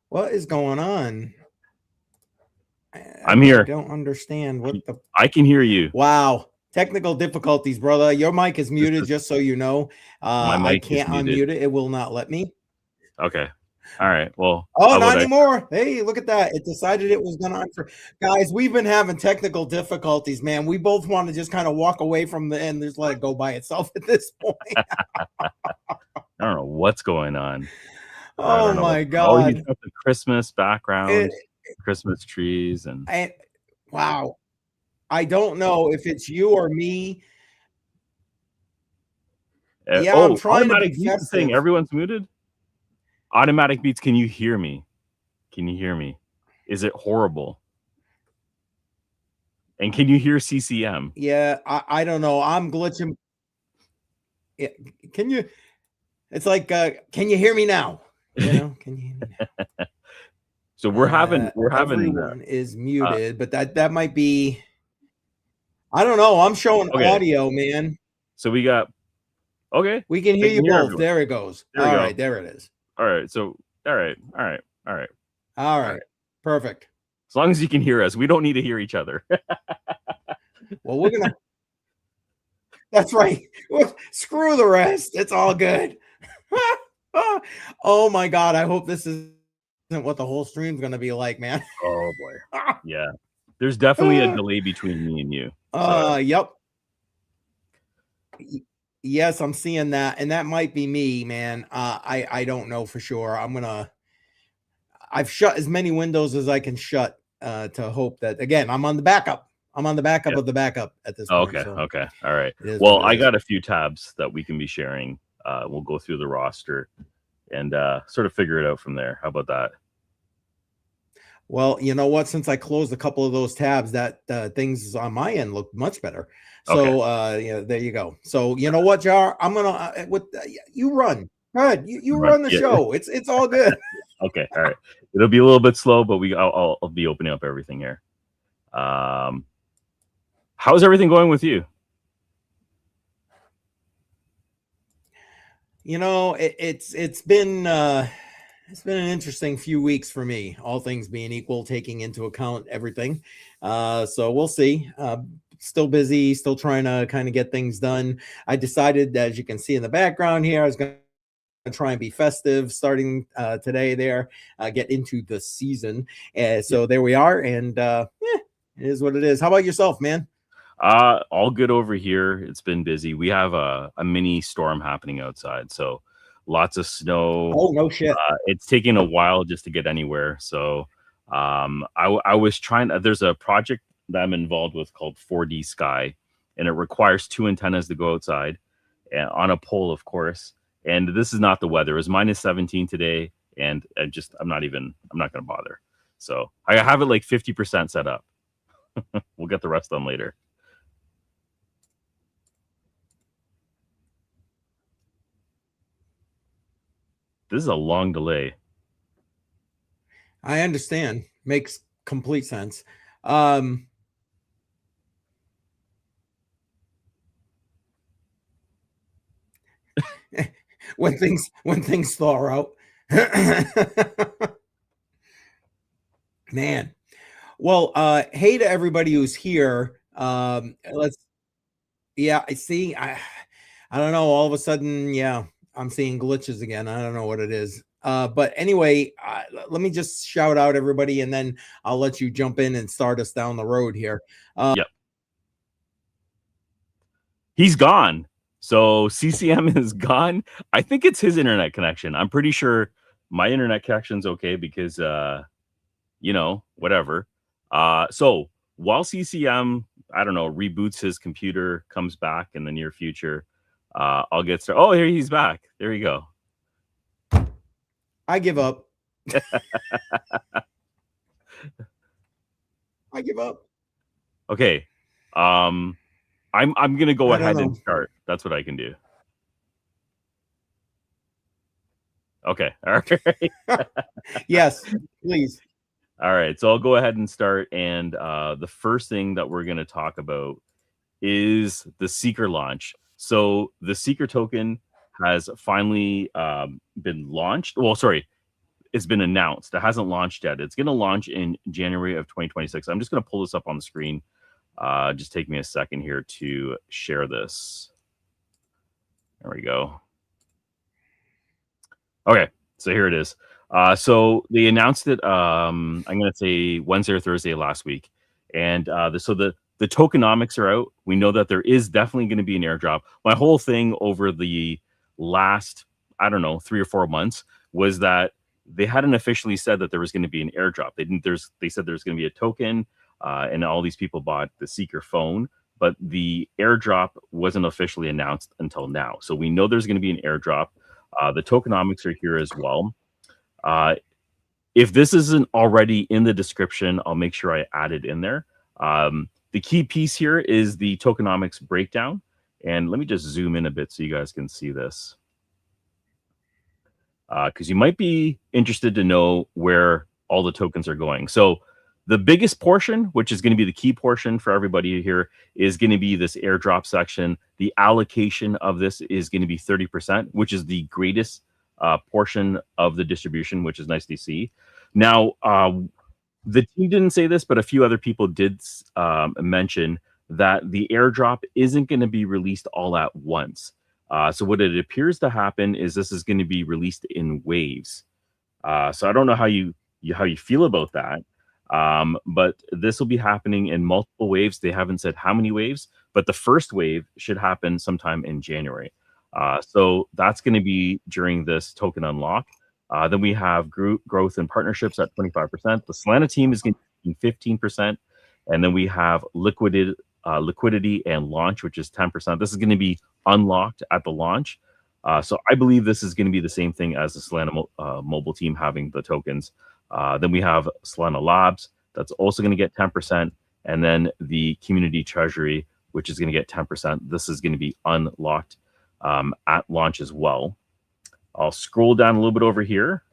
What is going on? I'm here. I don't understand what the. I can hear you. Wow. Technical difficulties, brother. Your mic is muted, just so you know. My I mic is can't muted. unmute it. It will not let me. Okay. All right. Well, Oh, not anymore. Hey, look at that. It decided it was going to answer. Guys, we've been having technical difficulties, man. We both want to just kind of walk away from the end, just let it go by itself at this point. I don't know what's going on. Oh my God. Oh, he's got the Christmas background, Christmas trees, and wow. I don't know if it's you or me. Yeah, I'm trying to be festive. Saying everyone's muted. Automatic Beats, can you hear me? Can you hear me? Is it horrible? And can you hear CCM? Yeah, I don't know. I'm glitching. Yeah, can you? It's like, can you hear me now? You know, can you hear me now? So we're having everyone is muted, but that might be. I don't know. I'm showing audio, man. So we got. Okay. We can hear you both. Everyone. There it goes. All right, there it is. All right. So all right. Perfect. As long as you can hear us, we don't need to hear each other. Well, we're gonna. That's right. Screw the rest. It's all good. Oh my God! I hope this isn't what the whole stream's gonna be like, man. Oh boy. Yeah. There's definitely a delay between me and you. Yep. Yes, I'm seeing that, and that might be me, man. I don't know for sure. I've shut as many windows as I can shut to hope that, again, I'm on the backup. I'm on the backup of the backup at this point. Okay. So okay. All right. Well, I got a few tabs that we can be sharing. We'll go through the roster and sort of figure it out from there. How about that? Well, you know what? Since I closed a couple of those tabs, that things on my end look much better. So, yeah, there you go. So, you know what, Jar? I'm gonna you run. Good, you run the show. It's all good. Okay, all right. It'll be a little bit slow, but I'll be opening up everything here. How's everything going with you? You know, it's been an interesting few weeks for me, all things being equal, taking into account everything. So we'll see. Still busy, still trying to kind of get things done. I decided, as you can see in the background here, I was going to try and be festive starting today there, get into the season. So there we are. And yeah, it is what it is. How about yourself, man? All good over here. It's been busy. We have a mini storm happening outside, so lots of snow. Oh, no shit. It's taking a while just to get anywhere. So I was trying. There's a project that I'm involved with called 4D Sky, and it requires 2 antennas to go outside and on a pole, of course. And this is not the weather. It was -17 today, and I'm not going to bother. So I have it like 50% set up. We'll get the rest done later. This is a long delay. I understand. Makes complete sense. When things thaw out. Man. Well, hey to everybody who's here. I see. I don't know. All of a sudden, yeah, I'm seeing glitches again. I don't know what it is. But anyway, let me just shout out everybody, and then I'll let you jump in and start us down the road here. Yep. He's gone. So CCM is gone. I think it's his internet connection. I'm pretty sure my internet connection's okay because, whatever. So while CCM, I don't know, reboots his computer, comes back in the near future, I'll get started. Oh, here he's back. There you go. I give up. I give up. Okay. I'm gonna go ahead and start. That's what I can do. Okay. All right. Yes, please. All right. So I'll go ahead and start. And the first thing that we're going to talk about is the Seeker launch. So the Seeker token has finally been launched. Well, sorry. it's been announced. It hasn't launched yet. It's going to launch in January of 2026. I'm just going to pull this up on the screen. Just take me a second here to share this. There we go. Okay, so here it is. So they announced it. I'm going to say Wednesday or Thursday last week, and so the tokenomics are out. We know that there is definitely going to be an airdrop. My whole thing over the last, I don't know, 3 or 4 months was that they hadn't officially said that there was going to be an airdrop. They said there's going to be a token, and all these people bought the Seeker phone, but the airdrop wasn't officially announced until now. So we know there's going to be an airdrop. The tokenomics are here as well. If this isn't already in the description, I'll make sure I add it in there. The key piece here is the tokenomics breakdown. And let me just zoom in a bit so you guys can see this. Because you might be interested to know where all the tokens are going. So the biggest portion, which is going to be the key portion for everybody here, is going to be this airdrop section. The allocation of this is going to be 30%, which is the greatest portion of the distribution, which is nice to see. Now, the team didn't say this, but a few other people did mention that the airdrop isn't going to be released all at once. So what it appears to happen is this is going to be released in waves. So I don't know how you feel about that. But this will be happening in multiple waves. They haven't said how many waves, but the first wave should happen sometime in January. So that's going to be during this token unlock. Then we have growth and partnerships at 25%. The Solana team is going to be 15%. And then we have liquidity and launch, which is 10%. This is going to be unlocked at the launch. So I believe this is going to be the same thing as the Solana mobile team having the tokens. Then we have Solana Labs, that's also going to get 10%. And then the community treasury, which is going to get 10%. This is going to be unlocked at launch as well. I'll scroll down a little bit over here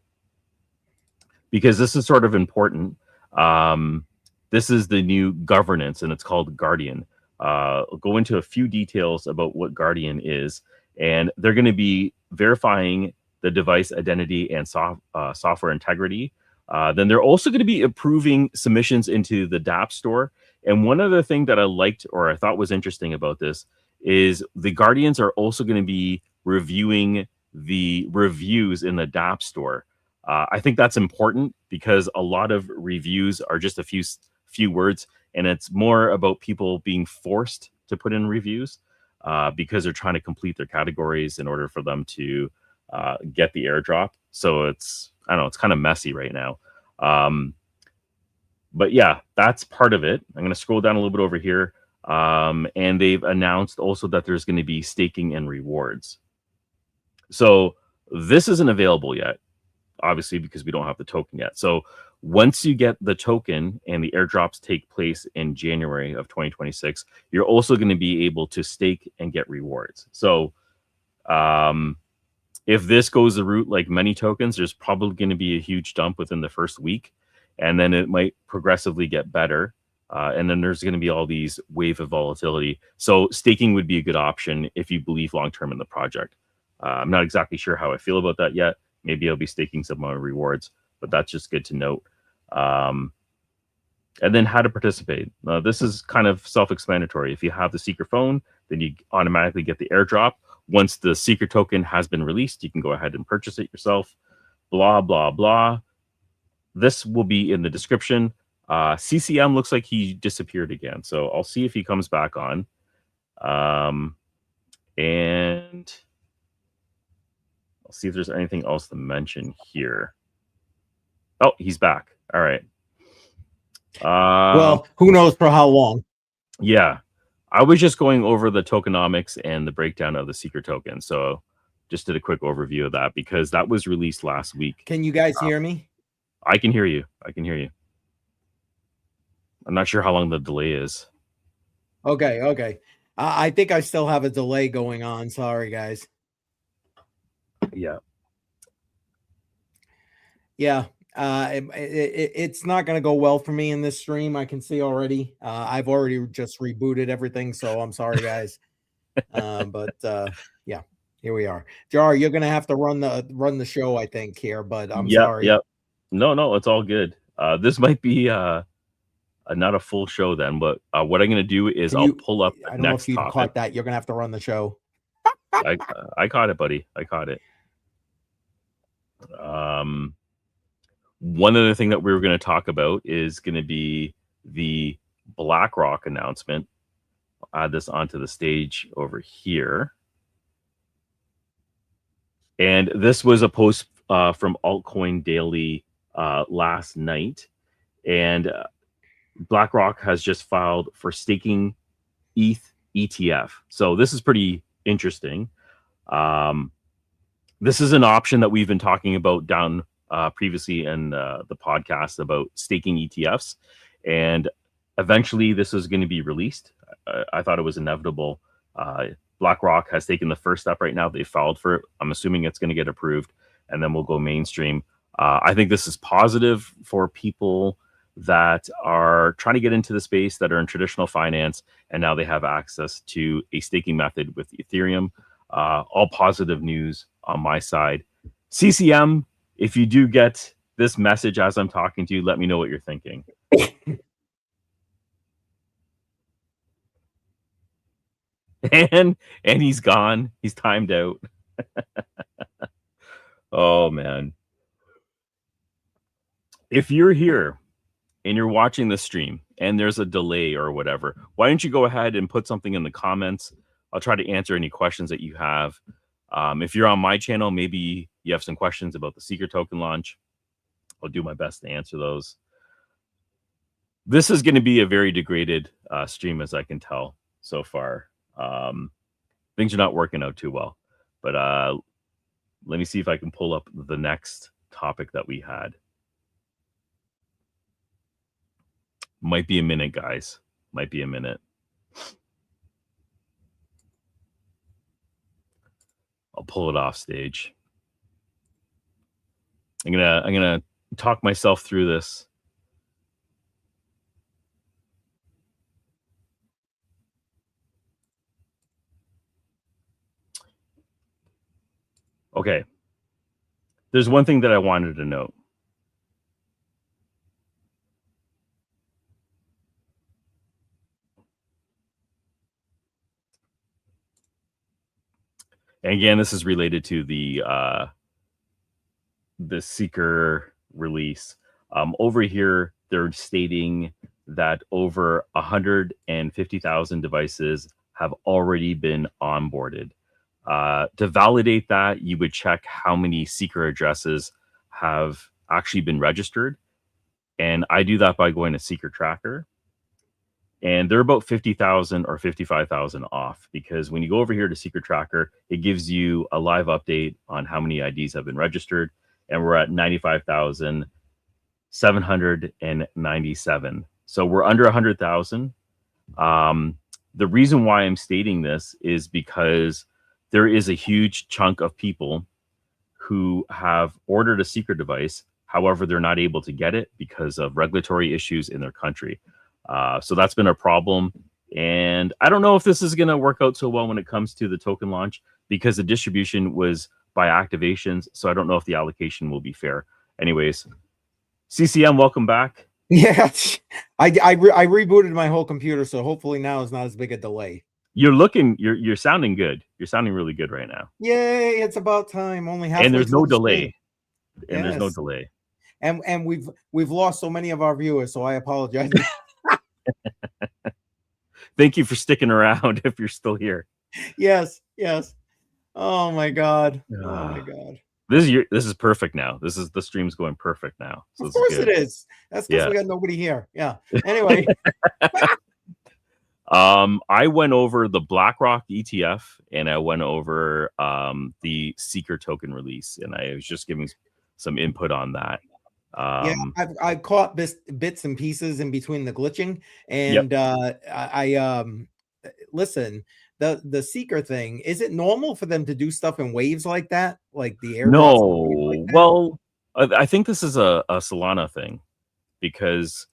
because this is sort of important. This is the new governance, and it's called Guardian. I'll go into a few details about what Guardian is, and they're going to be verifying the device identity and software integrity. Then they're also going to be approving submissions into the dApp store. And one other thing that I liked or I thought was interesting about this is the Guardians are also going to be reviewing the reviews in the dApp store. I think that's important because a lot of reviews are just a few words, and it's more about people being forced to put in reviews because they're trying to complete their categories in order for them to get the airdrop. So it's, I don't know, it's kind of messy right now. But yeah, that's part of it. I'm going to scroll down a little bit over here. And they've announced also that there's going to be staking and rewards. So this isn't available yet, obviously, because we don't have the token yet. So once you get the token and the airdrops take place in January of 2026, you're also going to be able to stake and get rewards. So if this goes the route like many tokens, there's probably going to be a huge dump within the first week, and then it might progressively get better. And then there's going to be all these wave of volatility. So staking would be a good option if you believe long-term in the project. I'm not exactly sure how I feel about that yet. Maybe I'll be staking some more rewards, but that's just good to note. And then how to participate. This is kind of self-explanatory. If you have the Seeker phone, then you automatically get the airdrop. Once the Seeker token has been released, you can go ahead and purchase it yourself. Blah, blah, blah. This will be in the description. CCM looks like he disappeared again. So I'll see if he comes back on. And I'll see if there's anything else to mention here. Oh, he's back. All right. Well, who knows for how long? Yeah. I was just going over the tokenomics and the breakdown of the Seeker token. So just did a quick overview of that because that was released last week. Can you guys hear me? I can hear you. I can hear you. I'm not sure how long the delay is. Okay. I think I still have a delay going on. Sorry, guys. Yeah. Yeah. It's not going to go well for me in this stream. I can see already. I've already just rebooted everything, so I'm sorry, guys. But yeah, Here we are. Jar, you're gonna have to run the show, I think, here, but I'm Yep, sorry. yep. No, it's all good. This might be not a full show then, but what I'm gonna do is Can I'll you? pull up the I don't know if next you topic. caught that. You're gonna have to run the show. I caught it, buddy. I caught it. One other thing that we were going to talk about is going to be the BlackRock announcement. I'll add this onto the stage over here. And this was a post from Altcoin Daily last night. And BlackRock has just filed for staking ETH ETF. So this is pretty interesting. This is an option that we've been talking about down previously in the podcast about staking ETFs. And eventually this is going to be released. I thought it was inevitable. BlackRock has taken the first step right now. They filed for it. I'm assuming it's going to get approved, and then we'll go mainstream. I think this is positive for people that are trying to get into the space, that are in traditional finance, and now they have access to a staking method with Ethereum. All positive news on my side. CCM, if you do get this message as I'm talking to you, let me know what you're thinking. and he's gone. He's timed out. Oh man. If you're here and you're watching the stream and there's a delay or whatever, why don't you go ahead and put something in the comments? I'll try to answer any questions that you have. If you're on my channel, maybe you have some questions about the Seeker token launch. I'll do my best to answer those. This is going to be a very degraded stream, as I can tell so far. Things are not working out too well. But let me see if I can pull up the next topic that we had. Might be a minute, guys. Might be a minute. I'll pull it off stage. I'm gonna talk myself through this. Okay. There's one thing that I wanted to note. And again, this is related to the Seeker release. Over here, they're stating that over 150,000 devices have already been onboarded. To validate that, you would check how many Seeker addresses have actually been registered. And I do that by going to Seeker Tracker. And they're about 50,000 or 55,000 off, because when you go over here to Seeker Tracker, it gives you a live update on how many IDs have been registered. And we're at 95,797. So we're under 100,000. The reason why I'm stating this is because there is a huge chunk of people who have ordered a Seeker device. However, they're not able to get it because of regulatory issues in their country. So that's been a problem. And I don't know if this is going to work out so well when it comes to the token launch, because the distribution was by activations. So I don't know if the allocation will be fair. Anyways, CCM, welcome back. Yeah, I rebooted my whole computer, so hopefully now is not as big a delay. You're sounding good. You're sounding really good right now. Yay, it's about time. Only halfway. And there's no delay. And there's no delay. And we've lost so many of our viewers, so I apologize. Thank you for sticking around if you're still here. Yes. Oh my god. Oh my god. This is perfect now. The stream's going perfect now. So of course it is. That's because we got nobody here. Yeah. Anyway. I went over the BlackRock ETF and I went over the Seeker token release, and I was just giving some input on that. Yeah, I've caught bits and pieces in between the glitching, and I listen. The Seeker thing, is it normal for them to do stuff in waves like that, like the airdrops? No, well, I think this is a Solana thing, because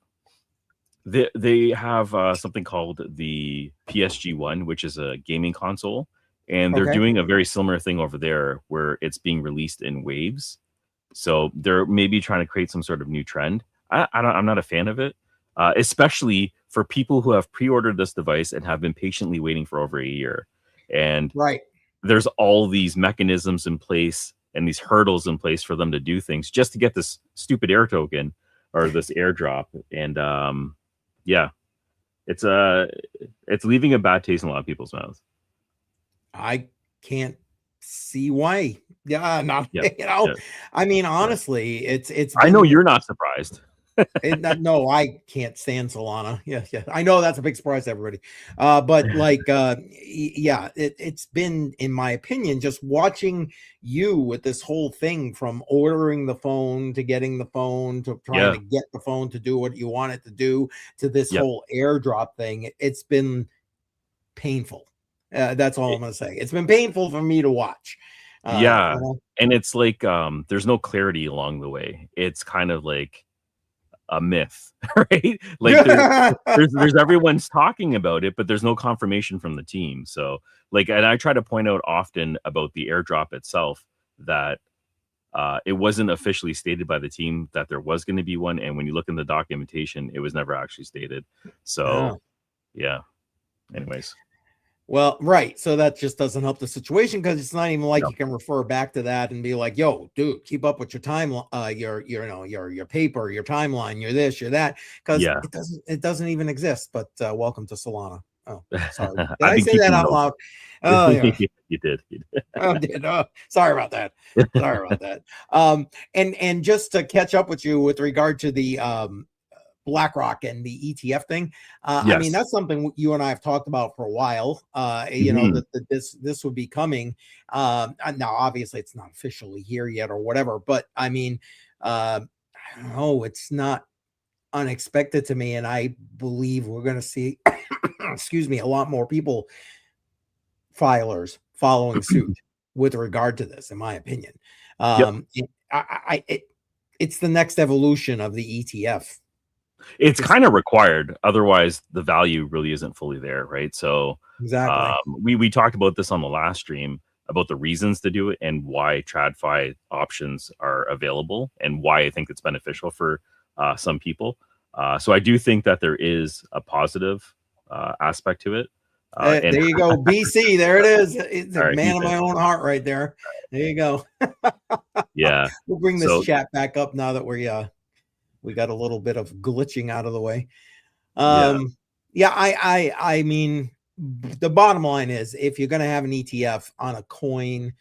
they have something called the PSG1, which is a gaming console, and they're Okay. doing a very similar thing over there where it's being released in waves. So they're maybe trying to create some sort of new trend. I'm not a fan of it, especially for people who have pre-ordered this device and have been patiently waiting for over a year. And Right. there's all these mechanisms in place and these hurdles in place for them to do things just to get this stupid air token or this airdrop. And yeah, it's leaving a bad taste in a lot of people's mouths. I can't see why. Yeah, not Yeah, you know. yeah. I mean, honestly, it's I know been you're not surprised. no, I can't stand Solana. Yeah, yeah. I know that's a big surprise to everybody. But like yeah, it's been, in my opinion, just watching you with this whole thing from ordering the phone to getting the phone to trying Yeah, to get the phone to do what you want it to do to this yeah. whole airdrop thing. It's been painful. That's all It- I'm gonna say. It's been painful for me to watch. yeah. You know? And it's like there's no clarity along the way. It's kind of like a myth, right? Like there's everyone's talking about it, but there's no confirmation from the team. So like, and I try to point out often about the airdrop itself that it wasn't officially stated by the team that there was going to be one, and when you look in the documentation, it was never actually stated. So Oh. yeah. Anyways, Well, right. So that just doesn't help the situation because it's not even like no. you can refer back to that and be like, "Yo, dude, keep up with your time, your you know your paper, your timeline, your this, your that," because Yeah. it doesn't even exist. But welcome to Solana. Oh, sorry. Did I've I been say that keeping out notes. loud? Oh yeah. You did. Oh, did. Oh, sorry about that. Sorry about that. And just to catch up with you with regard to the BlackRock and the ETF thing. I mean, Yes. that's something you and I have talked about for a while. You know, Mhm. that this would be coming. Now, obviously, it's not officially here yet or whatever, but I mean, I don't know, it's not unexpected to me, and I believe we're going to see, excuse me, a lot more people filers following suit with regard to this, in my opinion. Yep. It's the next evolution of the ETF. It's Just kind of required, otherwise the value really isn't fully there, right? So exactly. we talked about this on the last stream about the reasons to do it and why TradFi options are available and why I think it's beneficial for some people. So I do think that there is a positive aspect to it. And There you go, BC. There it is. It's a all right, man he's of in. my own heart right there. There you go. Yeah. We'll bring this So chat back up now that we got a little bit of glitching out of the way. yeah, Yeah, I mean, the bottom line is if you're going to have an ETF on a coin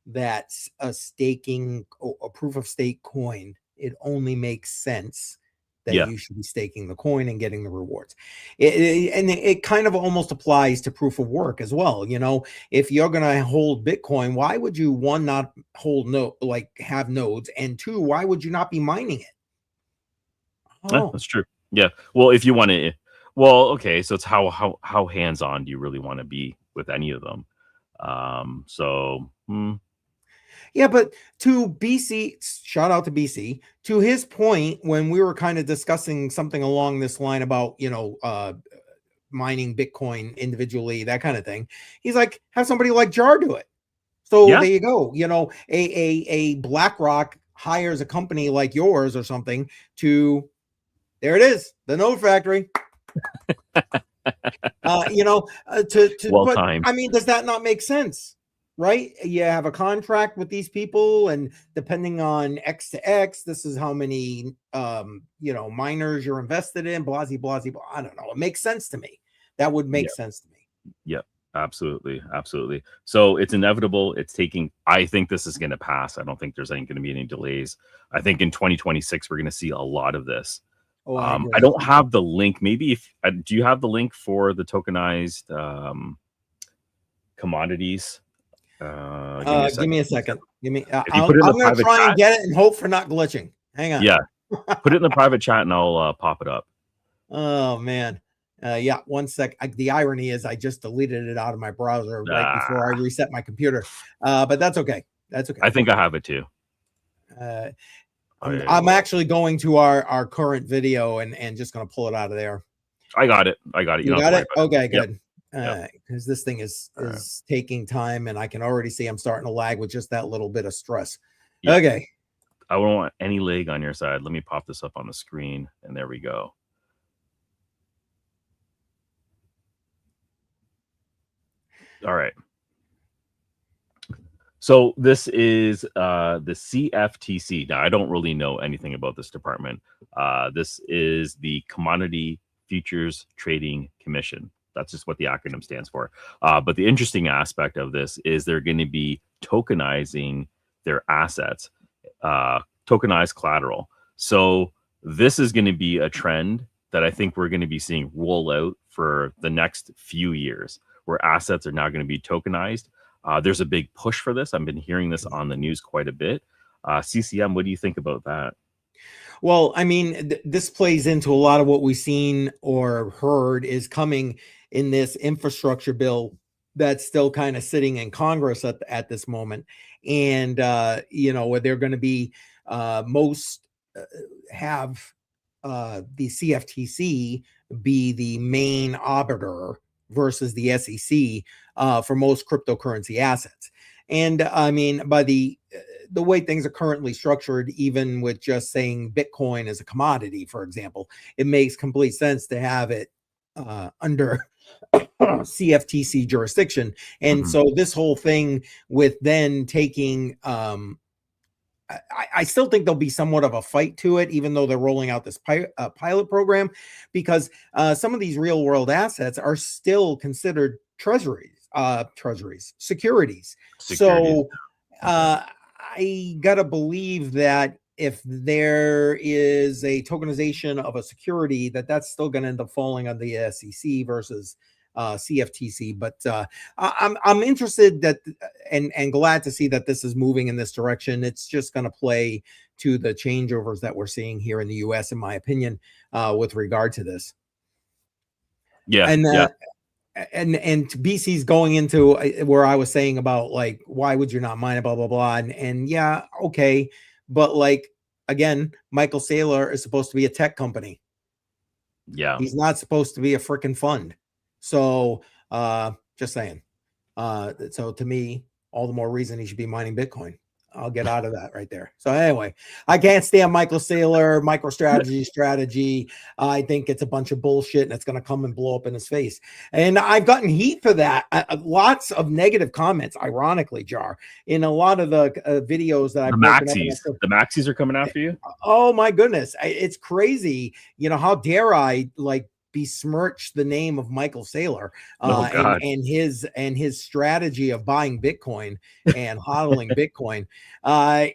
that's a staking or a proof of stake coin, it only makes sense that yeah. you should be staking the coin and getting the rewards. And it kind of almost applies to proof of work as well. You know, if you're going to hold Bitcoin, why would you, one, not hold like have nodes, and two, why would you not be mining it? Yeah, Oh, that's true. Yeah. Well, if you want to, well, okay. So it's how hands on do you really want to be with any of them? So yeah, but to BC, shout out to BC. To his point, when we were kind of discussing something along this line about, you know, mining Bitcoin individually, that kind of thing, he's like, have somebody like Jar do it. So yeah, there you go. You know, a BlackRock hires a company like yours or something to, there it is, the node factory. You know, well but timed. I mean, does that not make sense? Right? You have a contract with these people, and depending on X to X, this is how many, you know, miners you're invested in, blah, blah, blah. I don't know. It makes sense to me. That would make Yeah, sense to me. yeah, absolutely, absolutely. So it's inevitable. It's taking. I think this is going to pass. I don't think there's going to be any delays. I think in 2026 we're going to see a lot of this. Oh, I I agree. don't have the link. Maybe if do you have the link for the tokenized commodities? Give me a Give second. me a second. Give me, If you put it in the I'm going to private try and chat, get it and hope for not glitching. Hang on. yeah, put it in the private chat and I'll pop it up. Oh man. Yeah, one sec. The irony is I just deleted it out of my browser right before I Ah, reset my computer. But that's okay. That's okay. I think I have it too. Uh, I I'm will. actually going to our current video and just going to pull it out of there. I got it. I got it. You You don't have to got worry it? about it. Okay, Yep. good. because this thing is All right. taking time, and I can already see I'm starting to lag with just that little bit of stress. Yep. Okay. I don't want any lag on your side. Let me pop this up on the screen, and there we go. All right. So this is the CFTC. Now, I don't really know anything about this department. This is the Commodity Futures Trading Commission. That's just what the acronym stands for. But the interesting aspect of this is they're going to be tokenizing their assets, tokenized collateral. So this is going to be a trend that I think we're going to be seeing roll out for the next few years, where assets are now going to be tokenized. There's a big push for this. I've been hearing this on the news quite a bit. CCM, what do you think about that? Well, I mean, this plays into a lot of what we've seen or heard is coming in this infrastructure bill that's still kind of sitting in Congress at this moment. And, where they're going to be most have the CFTC be the main arbiter versus the SEC for most cryptocurrency assets. And I mean, by the way things are currently structured, even with just saying Bitcoin as a commodity, for example, it makes complete sense to have it under CFTC jurisdiction. And so this whole thing with then taking I still think there'll be somewhat of a fight to it, even though they're rolling out this pilot program, because some of these real world assets are still considered securities. So I gotta believe that if there is a tokenization of a security, that's still going to end up falling on the SEC versus CFTC. But I'm interested that and glad to see that this is moving in this direction. It's just going to play to the changeovers that we're seeing here in the US, in my opinion, with regard to this. Yeah. And BC's going into where I was saying about like, why would you not mine it, blah, blah, blah. And yeah, okay. But like, again, Michael Saylor is supposed to be a tech company. Yeah. He's not supposed to be a freaking fund. So just saying. So to me, all the more reason he should be mining Bitcoin. I'll get out of that right there. So anyway, I can't stand Michael Saylor, MicroStrategy strategy. I think it's a bunch of bullshit and it's going to come and blow up in his face. And I've gotten heat for that. Lots of negative comments, ironically, Jar, in a lot of the videos that I've broken up. The maxis are coming after you. Oh my goodness. It's crazy. How dare I besmirch the name of Michael Saylor and his strategy of buying Bitcoin and hodling Bitcoin.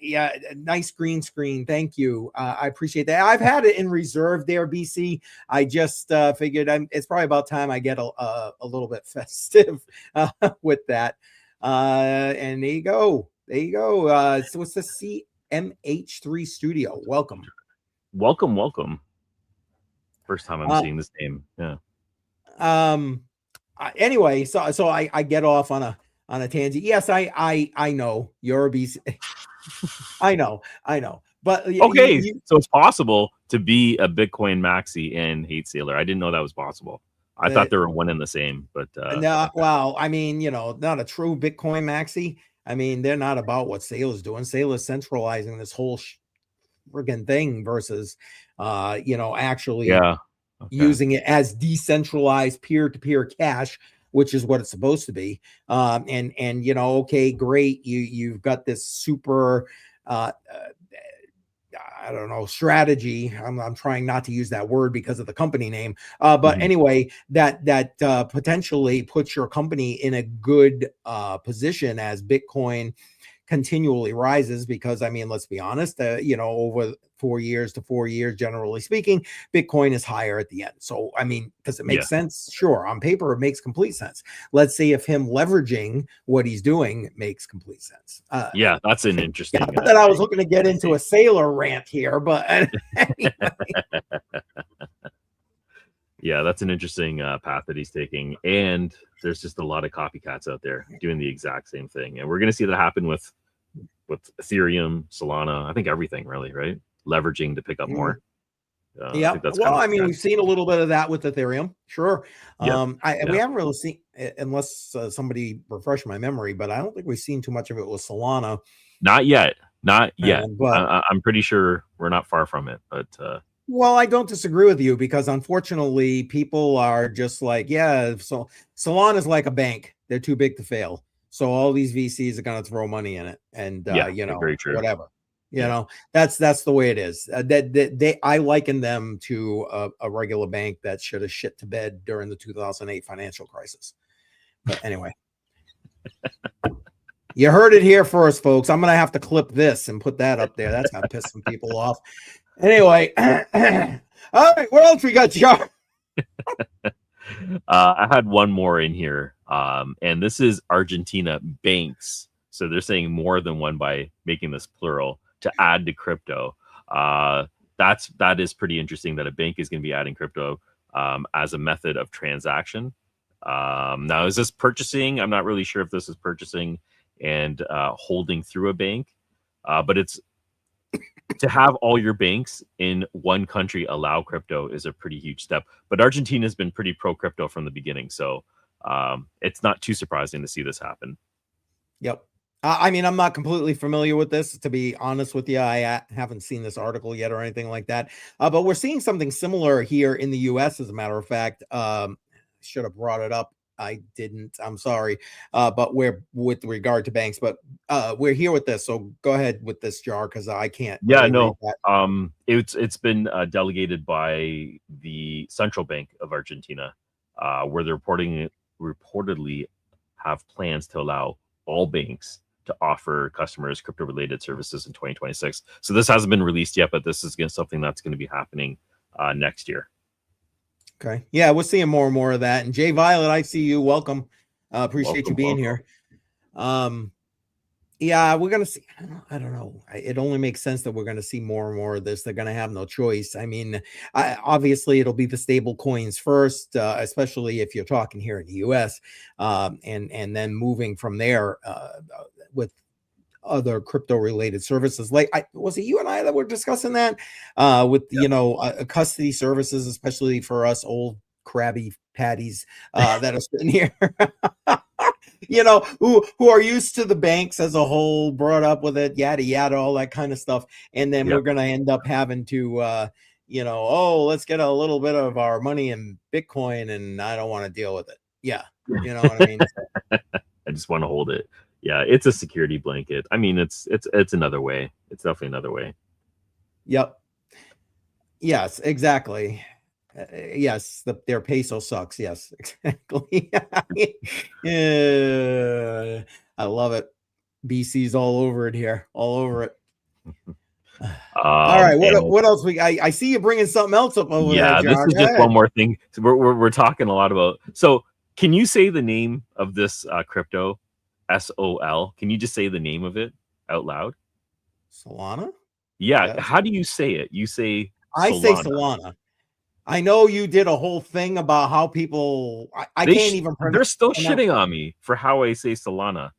Yeah, nice green screen. Thank you. I appreciate that. I've had it in reserve there, BC. I just figured it's probably about time I get a little bit festive with that. And there you go. There you go. So it's the CMH3 Studio. Welcome. Welcome. First time I'm seeing this name. Yeah. Anyway, so I get off on a tangent. Yes, I know you're a BC. I know. But okay, so it's possible to be a Bitcoin maxi and hate Saylor. I didn't know that was possible. I thought they were one and the same, but no. Well, I mean, not a true Bitcoin maxi. I mean, they're not about what Saylor's doing. Saylor's centralizing this whole friggin' thing versus, actually using it as decentralized peer-to-peer cash, which is what it's supposed to be. Okay, great. You've got this super, I don't know, strategy. I'm trying not to use that word because of the company name. But anyway, that potentially puts your company in a good position as Bitcoin continually rises, because I mean, let's be honest, over 4 years to 4 years, generally speaking, Bitcoin is higher at the end. So I mean, does it make sense? Sure, on paper it makes complete sense. Let's see if him leveraging what he's doing makes complete sense. That's an interesting that I was looking to get into a Saylor rant here, but anyway. Yeah, that's an interesting path that he's taking, and there's just a lot of copycats out there doing the exact same thing, and we're going to see that happen with Ethereum, Solana. I think everything, really, right? Leveraging to pick up more. Yeah. Well, I mean, we've seen a little bit of that with Ethereum. Sure. We haven't really seen. unless somebody refresh my memory, but I don't think we've seen too much of it with Solana. Not yet. Not yet. But I'm pretty sure we're not far from it. But well, I don't disagree with you, because unfortunately, people are just like, yeah, so Solana is like a bank. They're too big to fail. So all these VCs are going to throw money in it, and yeah, you know, very true. whatever. You Yeah. know, that's the way it is. I liken them to a regular bank that should have shit to bed during the 2008 financial crisis. But anyway, you heard it here first, folks. I'm gonna have to clip this and put that up there. That's gonna piss some people off. Anyway, all right, what else we got, Jar? I had one more in here, and this is Argentina banks. So they're saying more than one by making this plural to add to crypto. That is pretty interesting that a bank is going to be adding crypto as a method of transaction. Now, is this purchasing? I'm not really sure if this is purchasing and holding through a bank, but it's to have all your banks in one country allow crypto is a pretty huge step. But Argentina has been pretty pro crypto from the beginning, so it's not too surprising to see this happen. Yep. I mean, I'm not completely familiar with this, to be honest with you. I haven't seen this article yet or anything like that. But we're seeing something similar here in the US, as a matter of fact. Should have brought it up. I didn't. I'm sorry. But we're with regard to banks, but we're here with this. So go ahead with this, Jar, because I can't. Yeah, really no. read that. It's been delegated by the Central Bank of Argentina, where they're reportedly have plans to allow all banks to offer customers crypto-related services in 2026. So this hasn't been released yet, but this is something that's going to be happening next year. Okay. Yeah, we're seeing more and more of that. And Jay Violet, I see you. Welcome. Appreciate you being here. Yeah, we're gonna see. I don't know. It only makes sense that we're gonna see more and more of this. They're gonna have no choice. I mean, obviously it'll be the stable coins first, especially if you're talking here in the U.S. And then moving from there with other crypto related services. Like, was it you and I that were discussing that with custody services, especially for us old crabby patties that are sitting here. Who are used to the banks as a whole, brought up with it, yada yada, all that kind of stuff. And then we're gonna end up having to let's get a little bit of our money in Bitcoin, and I don't want to deal with it. Yeah, you know what I mean? I just want to hold it. Yeah, it's a security blanket. I mean, it's another way. It's definitely another way. Yep. Yes, exactly. Yes, their peso sucks. Yes, exactly. Yeah, I love it. BC's all over it here, all over it. All right, what else I see you bringing something else up over there, Jar. This is just one more thing. So we're talking a lot about. So can you say the name of this crypto? SOL. Can you just say the name of it out loud? Solana? Yeah. Yes. How do you say it? You say Solana. I say Solana. I know you did a whole thing about how people I can't even pronounce. They're still shitting on me for how I say Solana.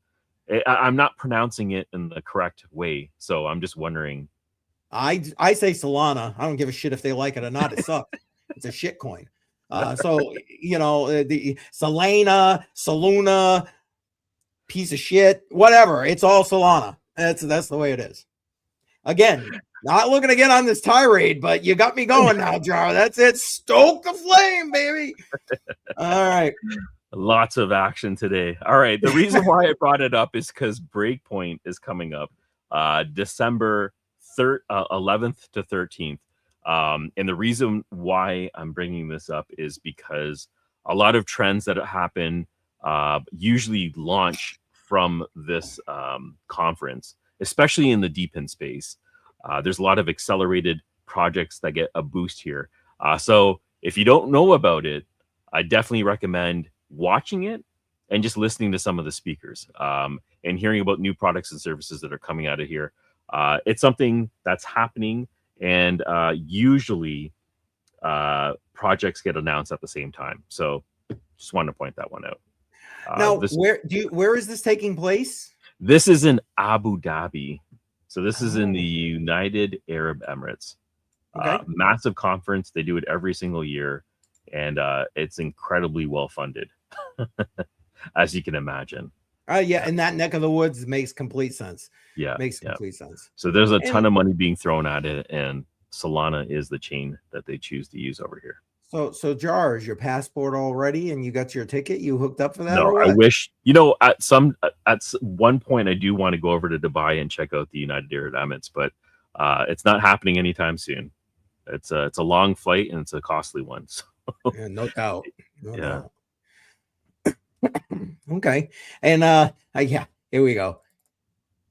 I'm not pronouncing it in the correct way. So I'm just wondering. I say Solana. I don't give a shit if they like it or not. It sucks. It's a shit coin. So the Soluna, piece of shit, whatever. It's all Solana. That's the way it is. Again, not looking to get on this tirade, but you got me going now, Jar. That's it. Stoke the flame, baby. All right. Lots of action today. All right. The reason why I brought it up is because Breakpoint is coming up December 11th to 13th. And the reason why I'm bringing this up is because a lot of trends that happen usually launch from this conference, especially in the DePIN space. There's a lot of accelerated projects that get a boost here. So if you don't know about it, I definitely recommend watching it and just listening to some of the speakers and hearing about new products and services that are coming out of here. It's something that's happening, and usually projects get announced at the same time. So just wanted to point that one out. Now, where is this taking place? This is in Abu Dhabi. So this is in the United Arab Emirates. Okay. Massive conference. They do it every single year, and it's incredibly well funded. as you can imagine. Yeah, in that neck of the woods makes complete sense. Yeah, Makes yeah. complete sense. So there's a ton And of money being thrown at it, and Solana is the chain that they choose to use over here. so Jar, is your passport all ready and you got your ticket? You hooked up for that No, or I what? wish, at one point I do want to go over to Dubai and check out the United Arab Emirates, but it's not happening anytime soon. It's a long flight and it's a costly one. So, Yeah, no doubt. No yeah. doubt. Okay. And yeah, here we go.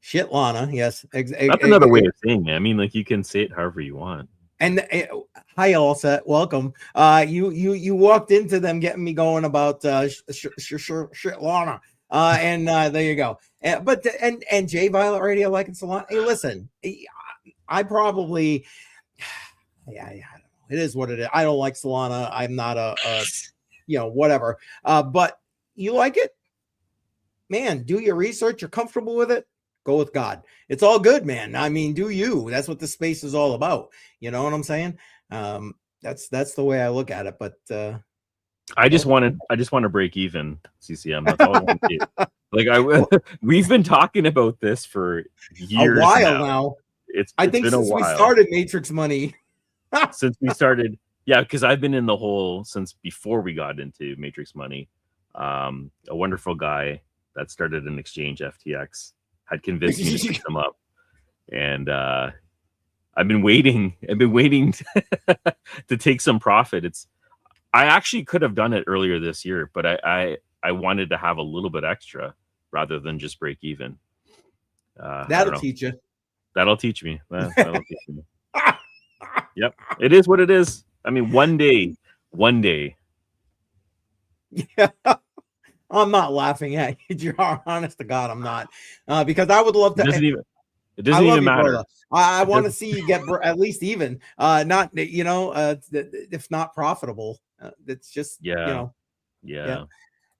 Shit Lana, yes. That's another way of saying it. I mean, like, you can say it however you want. And hi, all set. Welcome. You walked into them getting me going about shit Lana. And there you go. But J Violet Radio like it's a lot. Hey, listen, I probably yeah, I don't know. It is what it is. I don't like Solana. I'm not a whatever. But you like it, man. Do your research. You're comfortable with it. Go with God. It's all good, man. I mean, do you? That's what the space is all about. You know what I'm saying? That's the way I look at it. But I just want to break even, CCM. That's all I want to do. Like we've been talking about this for years a while now. It's I think been since a while. we started Matrix Money. Since we started, yeah, because I've been in the hole since before we got into Matrix Money. A wonderful guy that started an exchange, FTX, had convinced me to pick them up, and I've been waiting to take some profit. I actually could have done it earlier this year, but I wanted to have a little bit extra rather than just break even. That'll teach you. That'll teach me. That'll teach me. Yep, it is what it is. I mean, one day. Yeah, I'm not laughing at you, Jar. Honest to God, I'm not, because I would love to. It doesn't even matter. Brother. I want to see you get at least even. Not if not profitable. It's just yeah.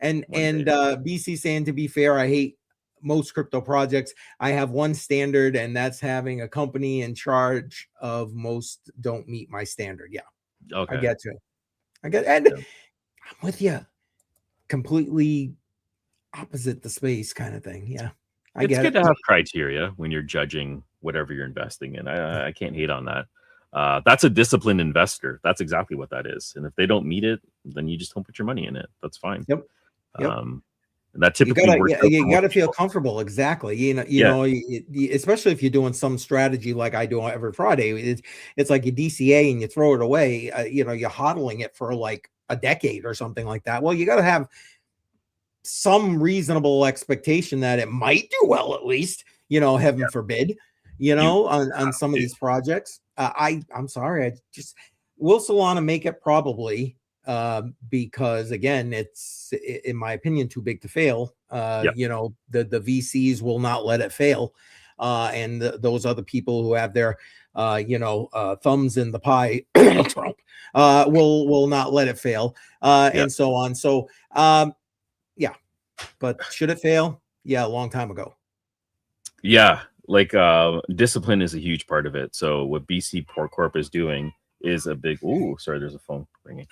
And BC saying, to be fair, I hate most crypto projects. I have one standard, and that's having a company in charge of most don't meet my standard. Yeah. Okay. I get you. And I'm with you. Completely opposite the space kind of thing. Yeah. It's good to have criteria when you're judging whatever you're investing in. I can't hate on that. That's a disciplined investor. That's exactly what that is. And if they don't meet it, then you just don't put your money in it. That's fine. Yep. And that typically works. You got to feel comfortable. Exactly. You know, especially if you're doing some strategy like I do every Friday. It's like you DCA and you throw it away. You're hodling it for like a decade or something like that. Well, you got to have some reasonable expectation that it might do well, at least, heaven forbid, on some of these projects. I'm sorry. Will Solana make it? Probably. Because again, it's, in my opinion, too big to fail. The VCs will not let it fail. And those other people who have their, thumbs in the pie, Trump, will not let it fail. And so on. So, yeah, but should it fail? Yeah, a long time ago. Yeah, like discipline is a huge part of it. So what BC Port Corp is doing is a big. Ooh, sorry, there's a phone ringing.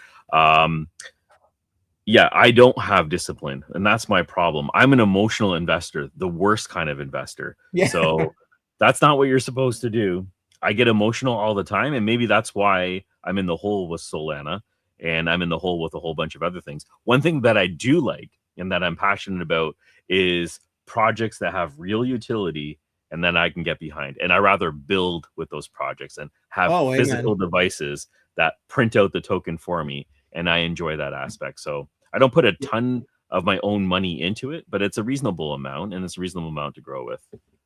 Yeah, I don't have discipline, and that's my problem. I'm an emotional investor, the worst kind of investor. Yeah. So that's not what you're supposed to do. I get emotional all the time, and maybe that's why I'm in the hole with Solana, and I'm in the hole with a whole bunch of other things. One thing that I do like and that I'm passionate about is projects that have real utility and then I can get behind. And I rather build with those projects and have physical devices that print out the token for me. And I enjoy that aspect. So I don't put a ton of my own money into it, but it's a reasonable amount, and it's a reasonable amount to grow with.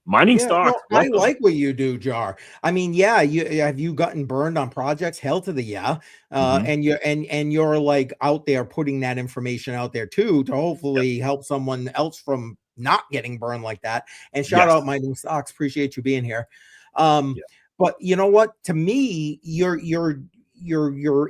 Mining stocks. No, I like what you do, Jar. I mean, have you gotten burned on projects? Hell to the yeah. And you're like out there putting that information out there too to hopefully help someone else from not getting burned like that. And shout out Mining Stocks. Appreciate you being here. But you know what? To me, you're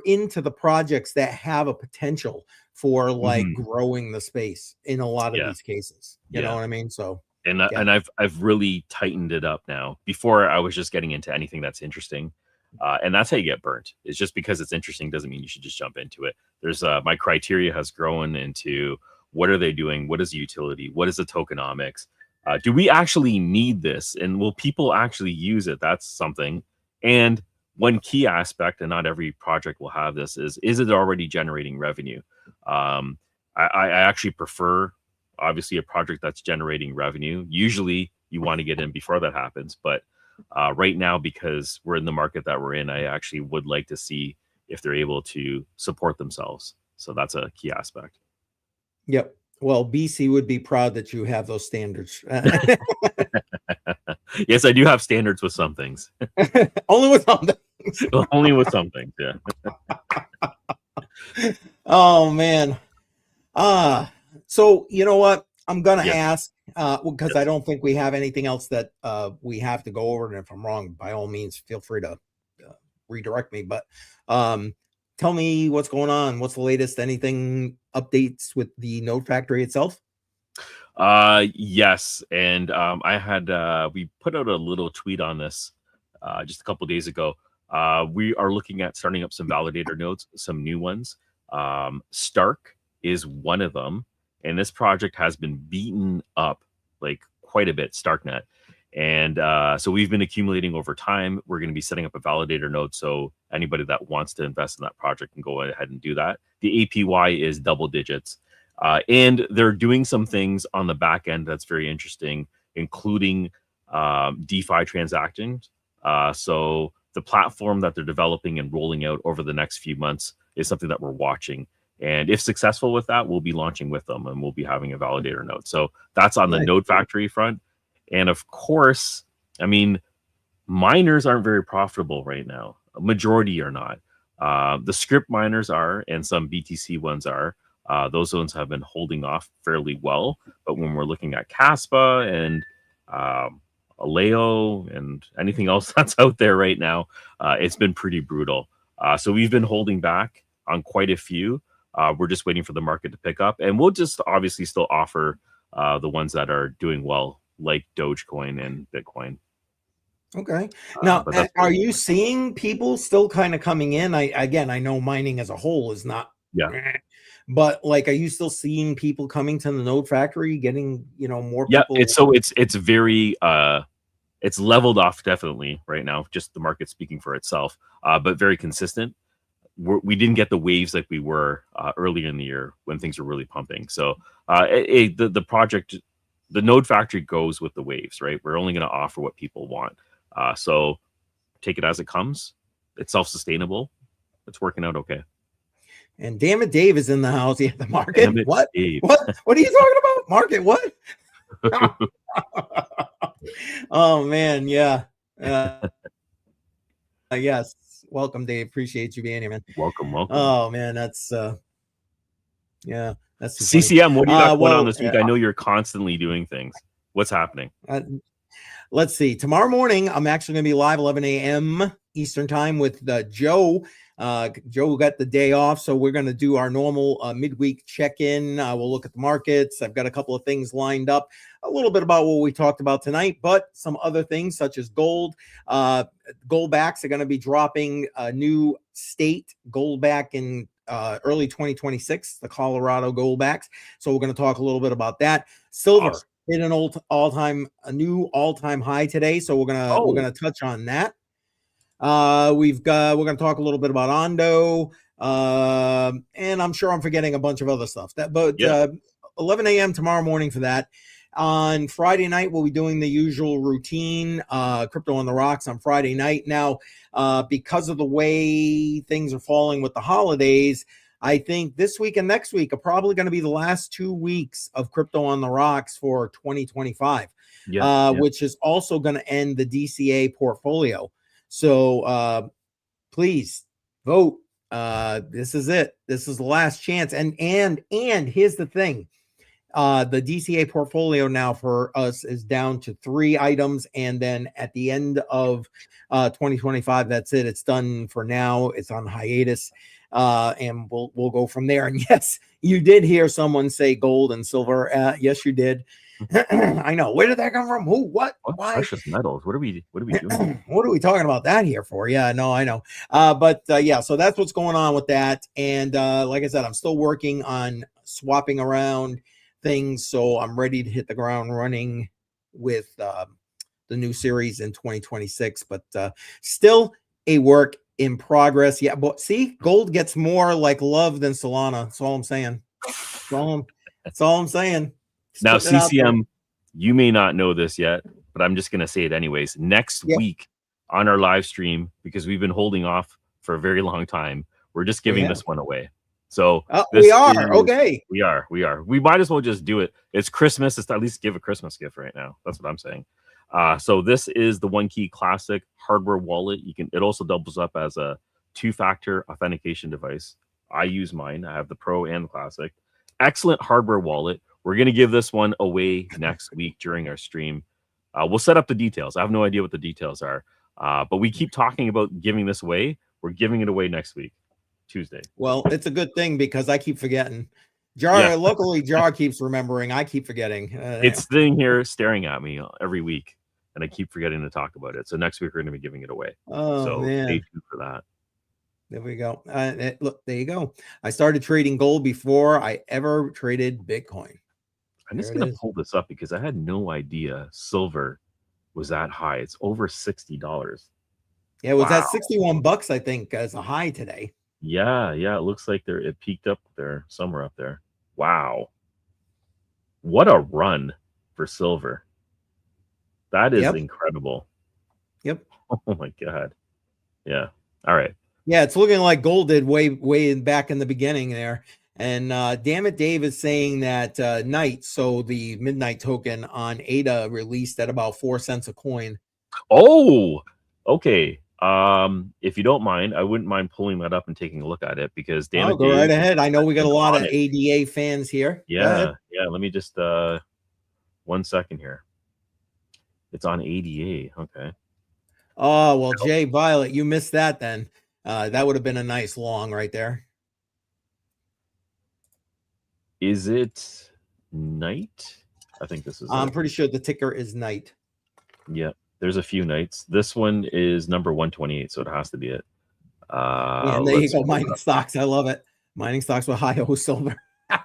into the projects that have a potential for like growing the space in a lot of these cases. You know what I mean? So. And I've really tightened it up now. Before I was just getting into anything that's interesting, and that's how you get burnt. It's just because it's interesting doesn't mean you should just jump into it. There's my criteria has grown into What are they doing? What is the utility? What is the tokenomics? Do we actually need this? And will people actually use it? That's something. And one key aspect, and not every project will have this, is it already generating revenue? I actually prefer, obviously, a project that's generating revenue. Usually you want to get in before that happens. But right now, because we're in the market that we're in, I actually would like to see if they're able to support themselves. So that's a key aspect. Yep. Well, BC would be proud that you have those standards. Yes, I do have standards with some things. Only with some things. Only with some things, yeah. Oh man. So you know what? I'm gonna Yes. ask because Yes. I don't think we have anything else that we have to go over. And if I'm wrong, by all means, feel free to redirect me. But tell me what's going on. What's the latest? Anything updates with the Node Factory itself? Yes, and I had we put out a little tweet on this just a couple days ago. We are looking at starting up some validator nodes, some new ones. Stark is one of them, and this project has been beaten up like quite a bit, Starknet. And so we've been accumulating over time. We're going to be setting up a validator node, so anybody that wants to invest in that project can go ahead and do that. The APY is double digits. And they're doing some things on the back end that's very interesting, including DeFi transactions. So the platform that they're developing and rolling out over the next few months is something that we're watching. And if successful with that, we'll be launching with them, and we'll be having a validator node. So that's on the Node Factory front. And of course, I mean, miners aren't very profitable right now. A majority are not. The script miners are, and some BTC ones are. Those ones have been holding off fairly well. But when we're looking at Caspa and Aleo and anything else that's out there right now, it's been pretty brutal. So we've been holding back on quite a few. We're just waiting for the market to pick up. And we'll just obviously still offer the ones that are doing well, like Dogecoin and Bitcoin. Okay. Now, are you seeing people still kind of coming in? I know mining as a whole is not, but like, are you still seeing people coming to the Node Factory, getting, more people? It's very, it's leveled off definitely right now, just the market speaking for itself, but very consistent. We didn't get the waves like we were earlier in the year when things were really pumping. So the project, the Node Factory goes with the waves, right? We're only going to offer what people want. So take it as it comes. It's self-sustainable. It's working out okay. And damn it, Dave is in the house. Yeah, the market. Damn it, what? Dave. What are you talking about? Market? What? Oh man, yeah. Yes. Welcome, Dave. Appreciate you being here, man. Welcome. Oh man, that's yeah, that's CCM. What do you got going on this week? I know you're constantly doing things. What's happening? Let's see. Tomorrow morning, I'm actually going to be live 11 a.m. Eastern time with Joe. Joe got the day off, so we're going to do our normal midweek check-in. We'll look at the markets. I've got a couple of things lined up, a little bit about what we talked about tonight, but some other things such as gold. Goldbacks are going to be dropping a new state Goldback in early 2026, the Colorado Goldbacks. So we're going to talk a little bit about that. Silver. Awesome. Hit an a new all-time high today, so we're gonna touch on that. We're gonna talk a little bit about Ondo, and I'm sure I'm forgetting a bunch of other stuff. 11 a.m. tomorrow morning for that. On Friday night, we'll be doing the usual routine, Crypto on the Rocks on Friday night. Now, because of the way things are falling with the holidays, I think this week and next week are probably going to be the last 2 weeks of Crypto on the Rocks for 2025, which is also going to end the DCA portfolio. So please vote. This is it. This is the last chance. And here's the thing. The DCA portfolio now for us is down to 3 items. And then at the end of 2025, that's it. It's done for now. It's on hiatus. And we'll go from there. And yes, you did hear someone say gold and silver. Yes, you did. I know. Where did that come from? Who? What? Why? Precious metals. What are we doing? What are we talking about that here for? Yeah, no, I know. But yeah, so that's what's going on with that. And like I said, I'm still working on swapping around things. So I'm ready to hit the ground running with the new series in 2026, but still a work in progress. Yeah, but see, gold gets more like love than Solana. That's all I'm saying. That's all I'm saying. Just Now, putting it out there. CCM, you may not know this yet, but I'm just going to say it anyways. Next Yep. week on our live stream, because we've been holding off for a very long time, we're just giving this one away. So we are okay. We are. We might as well just do it. It's Christmas. It's at least give a Christmas gift right now. That's what I'm saying. So this is the OneKey Classic hardware wallet. It also doubles up as a 2-factor authentication device. I use mine. I have the Pro and the Classic. Excellent hardware wallet. We're going to give this one away next week during our stream. We'll set up the details. I have no idea what the details are, but we keep talking about giving this away. We're giving it away next week, Tuesday. Well, it's a good thing because I keep forgetting. Luckily, Jar keeps remembering. I keep forgetting. It's sitting here staring at me every week, and I keep forgetting to talk about it. So next week we're going to be giving it away. Oh, so man. Stay tuned for that. There we go. Look, there you go. I started trading gold before I ever traded Bitcoin. I'm just going to pull this up because I had no idea silver was that high. It's over $60. Yeah, it was at 61 bucks, I think, as a high today. Yeah. It looks like it peaked up there, somewhere up there. Wow. What a run for silver. That is incredible. Yep. Oh my God. Yeah. All right. Yeah, it's looking like gold did way back in the beginning there. And damn it, Dave is saying that Night, so the midnight token on ADA released at about 4 cents a coin. Oh, okay. If you don't mind, I wouldn't mind pulling that up and taking a look at it because damn it, go Dave, right ahead. I know we got a lot of ADA fans here. Yeah. Let me just 1 second here. It's on ADA. Okay. Oh, well, Jay Violet, you missed that then. That would have been a nice long right there. Is it Night? I think this is I'm pretty sure the ticker is Night. Yeah, there's a few nights. This one is number 128, so it has to be it. And there you go, mining stocks. I love it. Mining stocks with high-O silver. I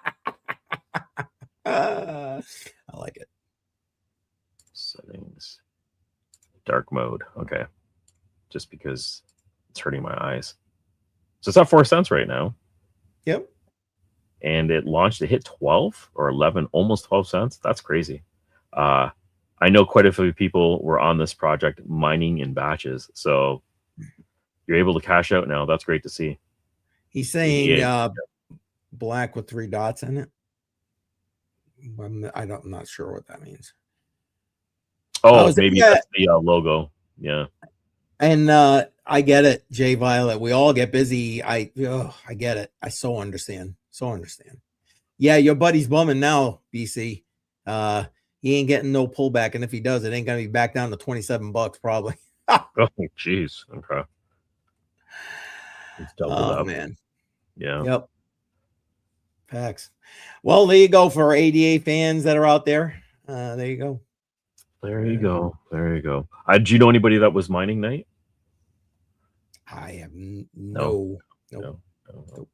like it. Settings. Dark mode. Okay. Just because it's hurting my eyes. So it's at 4 cents right now. Yep. And it hit 12 or 11, almost 12 cents. That's crazy. I know quite a few people were on this project mining in batches. So you're able to cash out now. That's great to see. He's saying black with 3 dots in it. I'm not sure what that means. Oh, maybe that's the logo. Yeah. And I get it, Jay Violet. We all get busy. I get it. I so understand. Yeah, your buddy's bumming now, BC. He ain't getting no pullback, and if he does, it ain't gonna be back down to 27 bucks probably. Oh, jeez. Okay. It's doubled up. Man. Yeah. Yep. Facts. Well, there you go for ADA fans that are out there. There you go. There you go. Do you know anybody that was mining Night? I have no.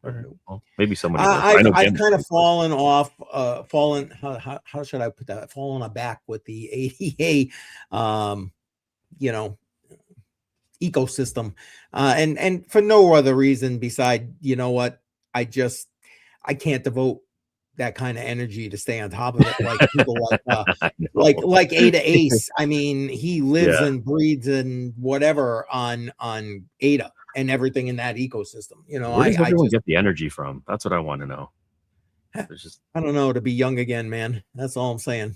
Well, maybe somebody. I've kind of fallen off. How should I put that? Fallen aback with the ADA, ecosystem, and for no other reason beside what I can't devote that kind of energy to stay on top of it like people like Ada Ace. I mean, he lives and breathes and whatever on Ada and everything in that ecosystem. Where does everyone get the energy from? That's what I want to know. I don't know, to be young again, man. That's all I'm saying.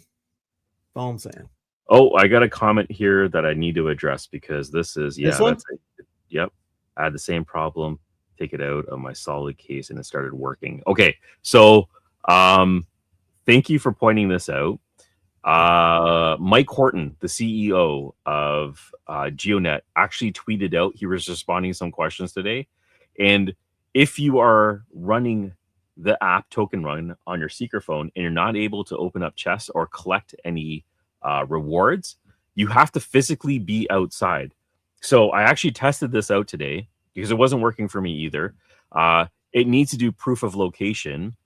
Oh, I got a comment here that I need to address because this is this one? That's it. Yep. I had the same problem. Take it out of my solid case and it started working. Okay, so thank you for pointing this out. Mike Horton, the CEO of GeoNet, actually tweeted out, he was responding to some questions today. And if you are running the app Token Run on your Seeker phone and you're not able to open up chests or collect any rewards, you have to physically be outside. So I actually tested this out today because it wasn't working for me either. It needs to do proof of location.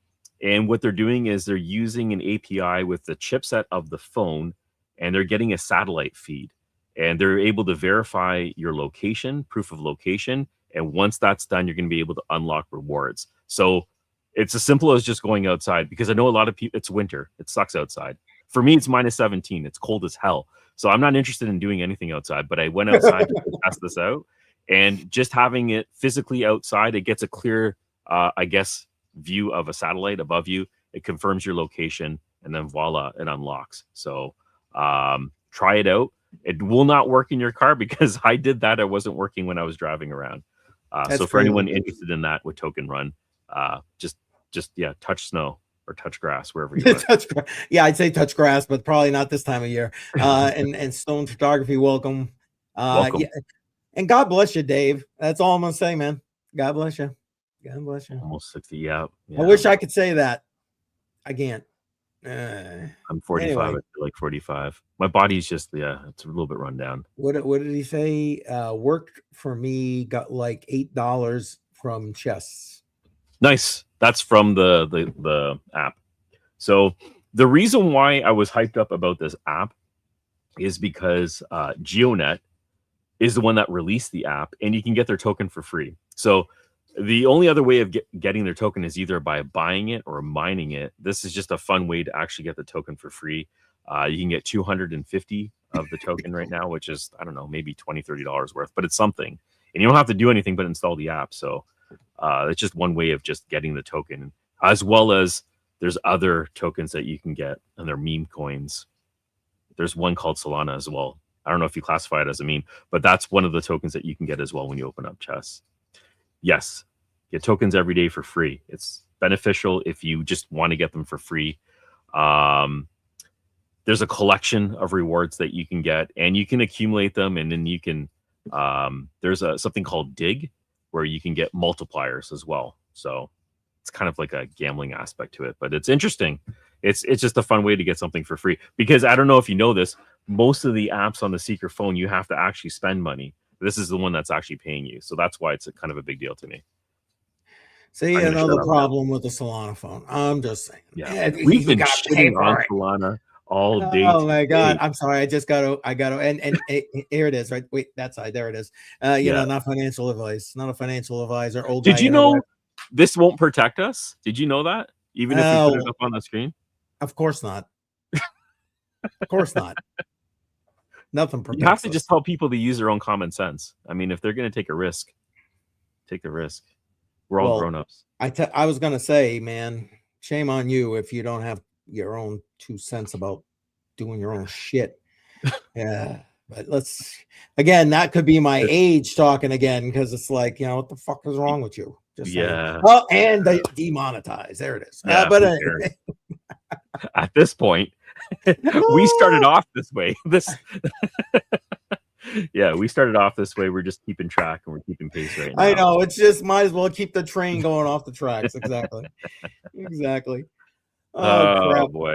And what they're doing is they're using an API with the chipset of the phone, and they're getting a satellite feed. And they're able to verify your location, proof of location. And once that's done, you're going to be able to unlock rewards. So it's as simple as just going outside, because I know a lot of people, it's winter. It sucks outside. For me, it's minus 17. It's cold as hell. So I'm not interested in doing anything outside, but I went outside to test this out. And just having it physically outside, it gets a clear, I guess, view of a satellite above you. It confirms your location, and then voila, it unlocks. So try it out. It will not work in your car, because I did that. It wasn't working when I was driving around. So for anyone interested in that with Token Run, just yeah, touch snow or touch grass wherever you are. Yeah, I'd say touch grass, but probably not this time of year. And Stone Photography, welcome. Welcome. Yeah. And God bless you, Dave. That's all I'm gonna say, man. God bless you. God bless you. Almost 60. Yeah. I wish I could say that. I can't. I'm 45. Anyway. I feel like 45. My body's just, it's a little bit run down. What did he say? Worked for me, got like $8 from chess. Nice. That's from the app. So the reason why I was hyped up about this app is because GeoNet is the one that released the app, and you can get their token for free. So the only other way of getting their token is either by buying it or mining it. This is just a fun way to actually get the token for free. You can get 250 of the token right now, which is, I don't know, maybe $20, $30 worth, but it's something. And you don't have to do anything but install the app. So it's just one way of just getting the token, as well as there's other tokens that you can get, and they're meme coins. There's one called Solana as well. I don't know if you classify it as a meme, but that's one of the tokens that you can get as well when you open up chess. Yes, get tokens every day for free. It's beneficial if you just want to get them for free. There's a collection of rewards that you can get, and you can accumulate them, and then you can, there's something called Dig, where you can get multipliers as well. So it's kind of like a gambling aspect to it, but it's interesting. It's just a fun way to get something for free, because I don't know if you know this, most of the apps on the Seeker phone, you have to actually spend money. This is the one that's actually paying you. So that's why it's kind of a big deal to me. See, another problem with the Solana phone. I'm just saying. Yeah, we've been shitting on Solana all day. Oh my God. I'm sorry. I gotta, and here it is, right? Wait, that side, there it is. You know, not financial advice, not a financial advisor. Old Did you know this won't protect us? Did you know that? Even if we put it up on the screen? Of course not. Of course not. Nothing protects You have to us. just tell people to use their own common sense. I mean, if they're going to take a risk, take the risk. We're all grown-ups. I was going to say, man, shame on you if you don't have your own 2 cents about doing your own shit. Yeah. But again, that could be my age talking again, because it's like, you know, what the fuck is wrong with you? Just saying. Oh, and they demonetize. There it is. Yeah, but at this point, we started off this way. Yeah, we started off this way. We're just keeping track, and we're keeping pace right now. I know. It's just, might as well keep the train going off the tracks. Exactly. Exactly. Oh, crap. Boy.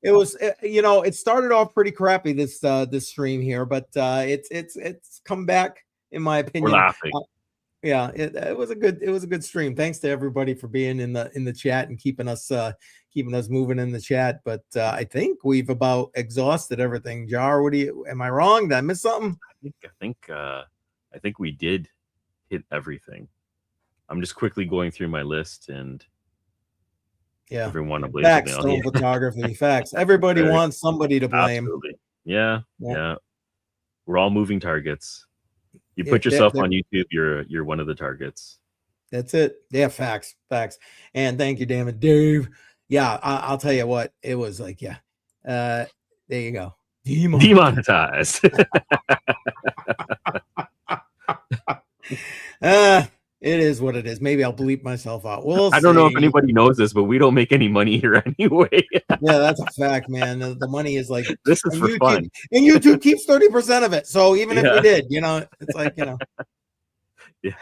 It was, you know, it started off pretty crappy, this stream here, but it's come back, in my opinion. We're laughing. Yeah, it was a good stream. Thanks to everybody for being in the chat and keeping us moving in the chat. But I think we've about exhausted everything. Jar, am I wrong? Did I miss something? I think we did hit everything. I'm just quickly going through my list, and everyone to blame. Facts, Stone Photography. Facts. Everybody wants somebody to blame. Absolutely. Yeah. We're all moving targets. You put yourself on YouTube, you're one of the targets. That's it. Yeah, facts. And thank you, damn it, Dave. Yeah, I'll tell you what, it was like, there you go. Demonetized. It is what it is. Maybe I'll bleep myself out. I don't know if anybody knows this, but we don't make any money here anyway. Yeah, that's a fact, man. The money is like, this is for fun. And YouTube keeps 30% of it. So even if we did, you know, it's like, you know. Yeah.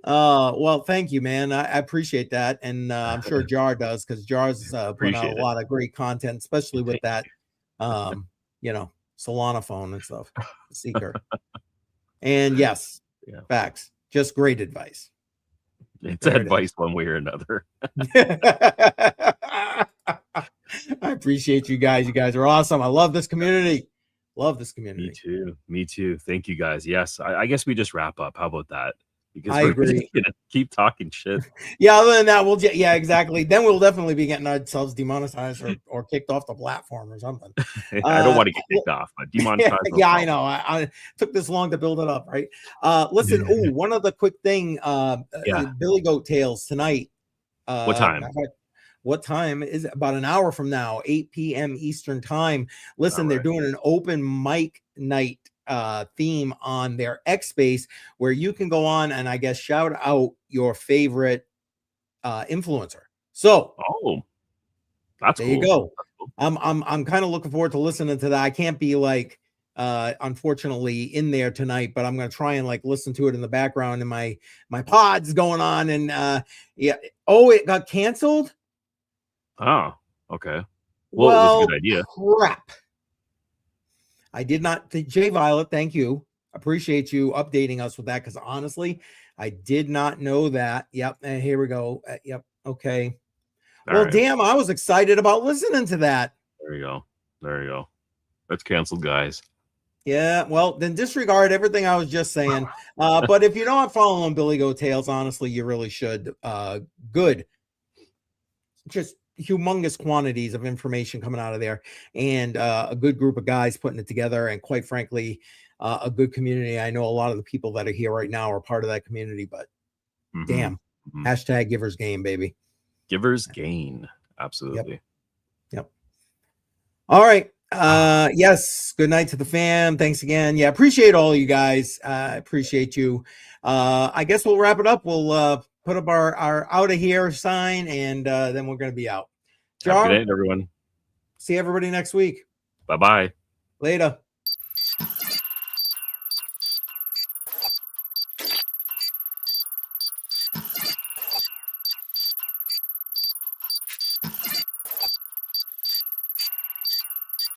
Well, thank you, man. I appreciate that. And I'm sure Jar does, because Jar's put out a lot of great content, especially with that, you know, Solana phone and stuff, Seeker. And yes, facts. Just great advice. It's There it advice one way or another. I appreciate you guys. You guys are awesome. I love this community. Love this community. Me too. Me too. Thank you guys. Yes, I guess we just wrap up. How about that? Because I we're agree. just gonna keep talking shit. Yeah, other than that, yeah, exactly. Then we'll definitely be getting ourselves demonetized or kicked off the platform or something. I don't want to get kicked off, but demonetized. Yeah, I know. I took this long to build it up, right? Listen, one other quick thing. Yeah. Billy Goat Tales tonight. What time? What time is it? About an hour from now, 8 p.m. Eastern time. Listen, they're doing an open mic night theme on their X Space where you can go on and I guess shout out your favorite influencer. So that's there cool. you go. I'm kind of looking forward to listening to that. I can't be like unfortunately in there tonight, but I'm gonna try and like listen to it in the background in my pods going on. And yeah, it got canceled. Oh, okay. Well, it was a good idea. Crap. I did not. Jay Violet, thank you. Appreciate you updating us with that because honestly, I did not know that. Yep. And here we go. Yep. Okay. Well, damn, I was excited about listening to that. There you go. There you go. That's canceled, guys. Yeah, well, then disregard everything I was just saying. But if you're not following Billy Goat Tales, honestly, you really should. Good. Just humongous quantities of information coming out of there, and a good group of guys putting it together, and quite frankly, a good community. I know a lot of the people that are here right now are part of that community, but damn, hashtag givers gain, baby. Givers gain. Absolutely. Yep. All right. Yes. Good night to the fam. Thanks again. Yeah. Appreciate all you guys. Appreciate you. I guess we'll wrap it up. We'll put up our out of here sign, and then we're going to be out. Have a good night, everyone. See everybody next week. Bye-bye. Later.